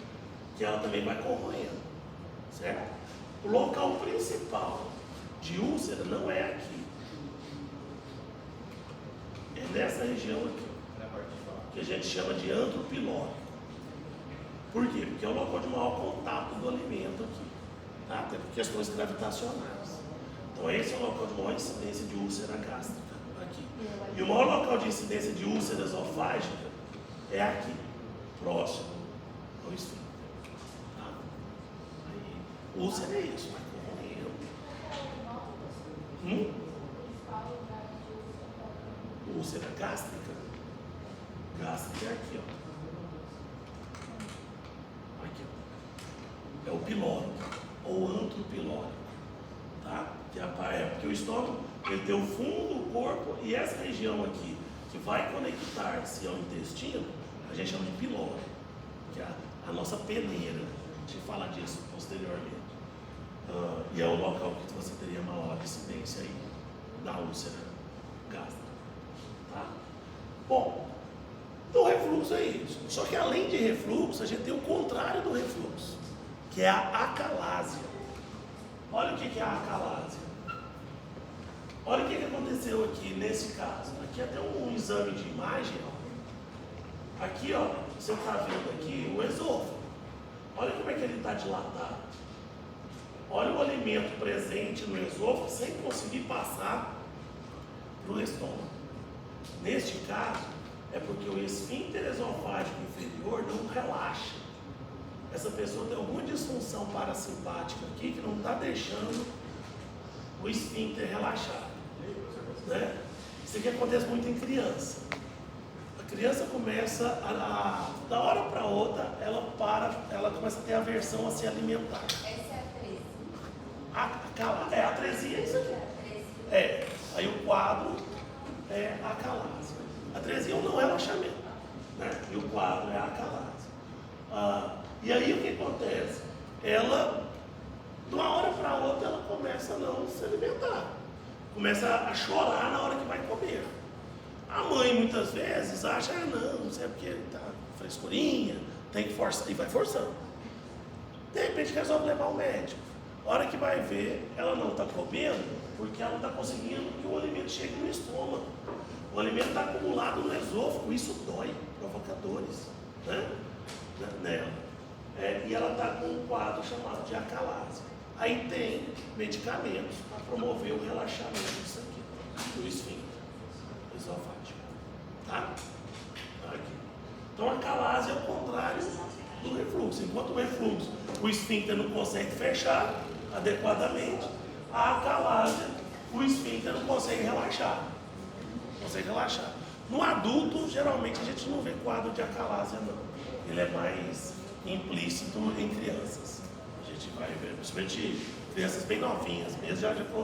Speaker 1: que ela também vai corroendo, certo? O local principal de úlcera não é aqui, é nessa região aqui, que a gente chama de antro pilórico. Por quê? Porque é o local de maior contato do alimento aqui, tá? Até por questões gravitacionais. Então esse é o local de maior incidência de úlcera gástrica, aqui. E o maior local de incidência de úlcera esofágica é aqui, próximo ao esfíncter. Tá? Aí, úlcera é isso, vai corroendo. Úlcera gástrica? Gástrica é aqui, ó. É o pilórico, ou antropilórico, tá? Porque o estômago Ele tem o fundo do corpo e essa região aqui, que vai conectar-se ao intestino, a gente chama de pilório, que é a nossa peneira. A gente fala disso posteriormente. E é o local que você teria maior incidência aí da úlcera gástrica. Tá? Bom, o refluxo é isso. Só que além de refluxo, a gente tem o contrário do refluxo, que é a acalásia. Olha o que é a acalásia. Olha o que aconteceu aqui nesse caso. Aqui até um exame de imagem. Ó. Aqui, ó, você está vendo aqui o esôfago. Olha como é que ele está dilatado. Olha o alimento presente no esôfago sem conseguir passar para o estômago. Neste caso, é porque o esfíncter esofágico inferior não relaxa. Essa pessoa tem alguma disfunção parasimpática aqui que não está deixando o esfíncter relaxar. Né? Isso aqui acontece muito em criança. A criança começa da hora para outra, ela começa a ter aversão a se alimentar.
Speaker 4: Essa é a 13.
Speaker 1: A atresia é isso aqui. Aí o quadro é a acalásia. A atresia é um não relaxamento, né? E o quadro é a acalásia. E aí o que acontece? Ela, de uma hora para outra, ela começa a não se alimentar. Começa a chorar na hora que vai comer. A mãe muitas vezes acha, não sei porque está frescurinha, tem que forçar, e vai forçando. De repente resolve levar ao médico. A hora que vai ver, ela não está comendo porque ela não está conseguindo que o alimento chegue no estômago. O alimento está acumulado no esôfago, isso dói, provoca dores, né? Nela. E ela está com um quadro chamado de acalásia. Aí tem medicamentos para promover o relaxamento disso aqui, do esfíncter esofágico. Tá? Aqui. Então a acalásia é o contrário do refluxo. Enquanto o refluxo, o esfíncter não consegue fechar adequadamente, a acalásia, o esfíncter não consegue relaxar. No adulto, geralmente a gente não vê quadro de acalásia, não. Ele é mais implícito em crianças. A gente vai ver, principalmente crianças bem novinhas mesmo,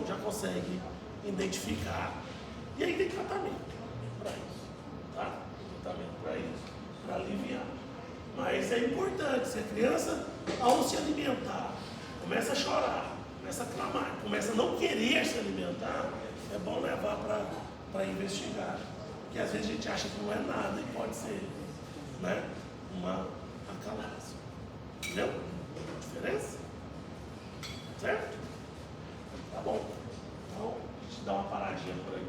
Speaker 1: já consegue identificar. E aí tem tratamento para isso, tá? Tratamento para isso, para aliviar. Mas é importante, se a criança, ao se alimentar, começa a chorar, começa a clamar, começa a não querer se alimentar, é bom levar para investigar. Porque às vezes a gente acha que não é nada e pode ser, né, uma acalásia. Entendeu? A diferença? Certo? Tá bom. Então, a gente dá uma paradinha por aí.